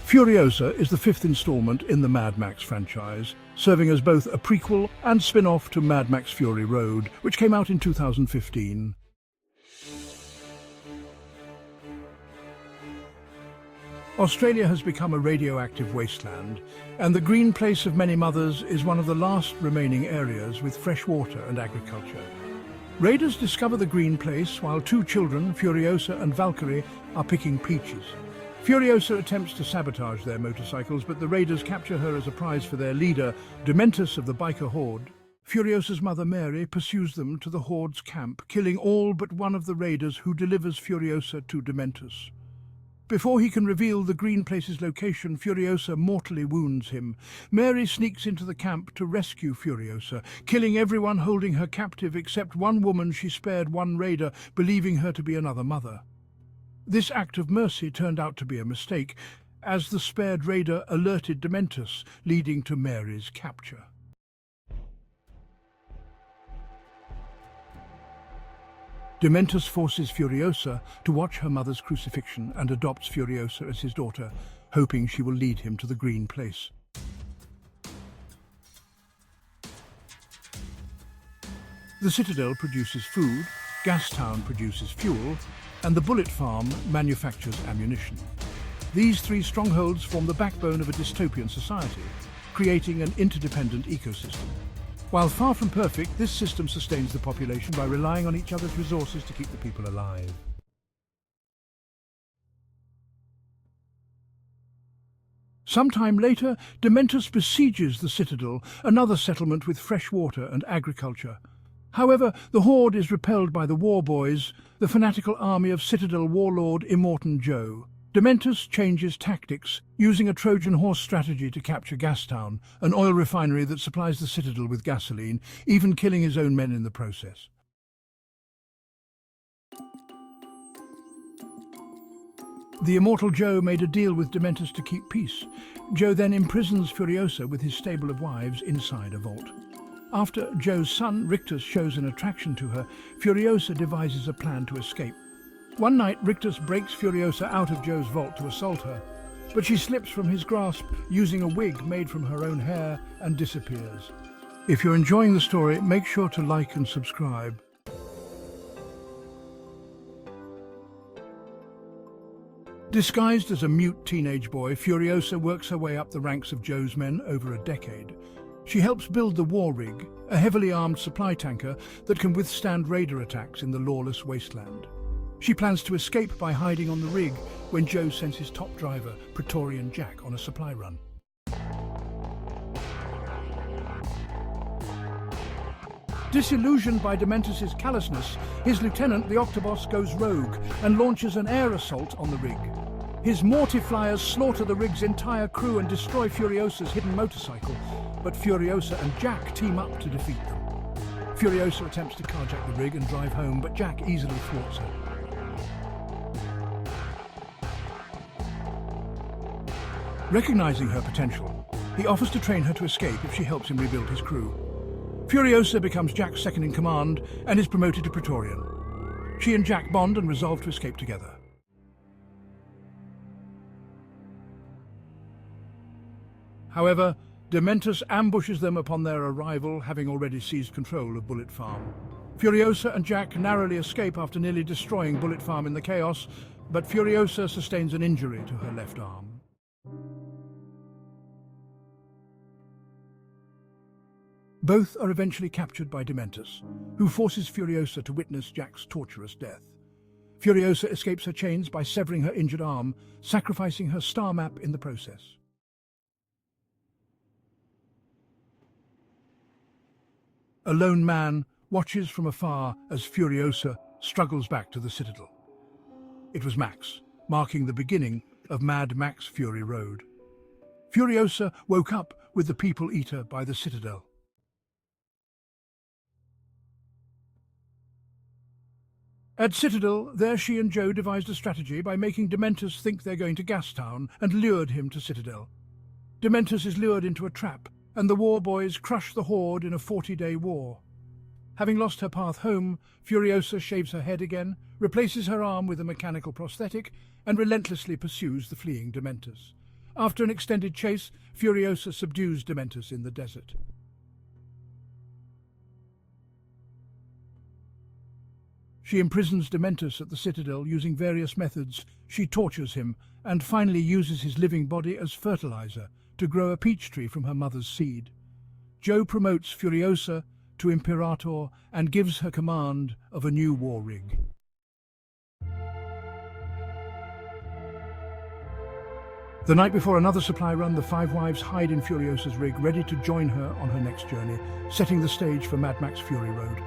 Furiosa is the fifth installment in the Mad Max franchise, serving as both a prequel and spin-off to Mad Max Fury Road, which came out in 2015. Australia has become a radioactive wasteland, and the green place of many mothers is one of the last remaining areas with fresh water and agriculture. Raiders discover the green place while two children, Furiosa and Valkyrie, are picking peaches. Furiosa attempts to sabotage their motorcycles, but the raiders capture her as a prize for their leader, Dementus of the Biker Horde. Furiosa's mother Mary pursues them to the Horde's camp, killing all but one of the raiders, who delivers Furiosa to Dementus. Before he can reveal the green place's location, Furiosa mortally wounds him. Mary sneaks into the camp to rescue Furiosa, killing everyone holding her captive except one woman. She spared one raider, believing her to be another mother. This act of mercy turned out to be a mistake, as the spared raider alerted Dementus, leading to Mary's capture. Dementus forces Furiosa to watch her mother's crucifixion and adopts Furiosa as his daughter, hoping she will lead him to the green place. The Citadel produces food, Gastown produces fuel, and the Bullet Farm manufactures ammunition. These three strongholds form the backbone of a dystopian society, creating an interdependent ecosystem. While far from perfect, this system sustains the population by relying on each other's resources to keep the people alive. Sometime later, Dementus besieges the Citadel, another settlement with fresh water and agriculture. However, the Horde is repelled by the War Boys, the fanatical army of Citadel warlord Immortan Joe. Dementus changes tactics, using a Trojan horse strategy to capture Gastown, an oil refinery that supplies the Citadel with gasoline, even killing his own men in the process. The immortal Joe made a deal with Dementus to keep peace. Joe then imprisons Furiosa with his stable of wives inside a vault. After Joe's son, Rictus, shows an attraction to her, Furiosa devises a plan to escape. One night, Rictus breaks Furiosa out of Joe's vault to assault her, but she slips from his grasp using a wig made from her own hair and disappears. If you're enjoying the story, make sure to like and subscribe. Disguised as a mute teenage boy, Furiosa works her way up the ranks of Joe's men over a decade. She helps build the War Rig, a heavily armed supply tanker that can withstand raider attacks in the lawless wasteland. She plans to escape by hiding on the rig when Joe sends his top driver, Praetorian Jack, on a supply run. Disillusioned by Dementus's callousness, his lieutenant, the Octoboss, goes rogue and launches an air assault on the rig. His mortifliers slaughter the rig's entire crew and destroy Furiosa's hidden motorcycle, but Furiosa and Jack team up to defeat them. Furiosa attempts to carjack the rig and drive home, but Jack easily thwarts her. Recognizing her potential, he offers to train her to escape if she helps him rebuild his crew. Furiosa becomes Jack's second-in-command and is promoted to Praetorian. She and Jack bond and resolve to escape together. However, Dementus ambushes them upon their arrival, having already seized control of Bullet Farm. Furiosa and Jack narrowly escape after nearly destroying Bullet Farm in the chaos, but Furiosa sustains an injury to her left arm. Both are eventually captured by Dementus, who forces Furiosa to witness Jack's torturous death. Furiosa escapes her chains by severing her injured arm, sacrificing her star map in the process. A lone man watches from afar as Furiosa struggles back to the Citadel. It was Max, marking the beginning of Mad Max Fury Road. Furiosa woke up with the People Eater by the Citadel. At Citadel, there she and Joe devised a strategy by making Dementus think they're going to Gastown and lured him to Citadel. Dementus is lured into a trap, and the War Boys crush the Horde in a 40-day war. Having lost her path home, Furiosa shaves her head again, replaces her arm with a mechanical prosthetic, and relentlessly pursues the fleeing Dementus. After an extended chase, Furiosa subdues Dementus in the desert. She imprisons Dementus at the Citadel using various methods. She tortures him and finally uses his living body as fertilizer to grow a peach tree from her mother's seed. Jo promotes Furiosa to Imperator and gives her command of a new war rig. The night before another supply run, the five wives hide in Furiosa's rig, ready to join her on her next journey, setting the stage for Mad Max Fury Road.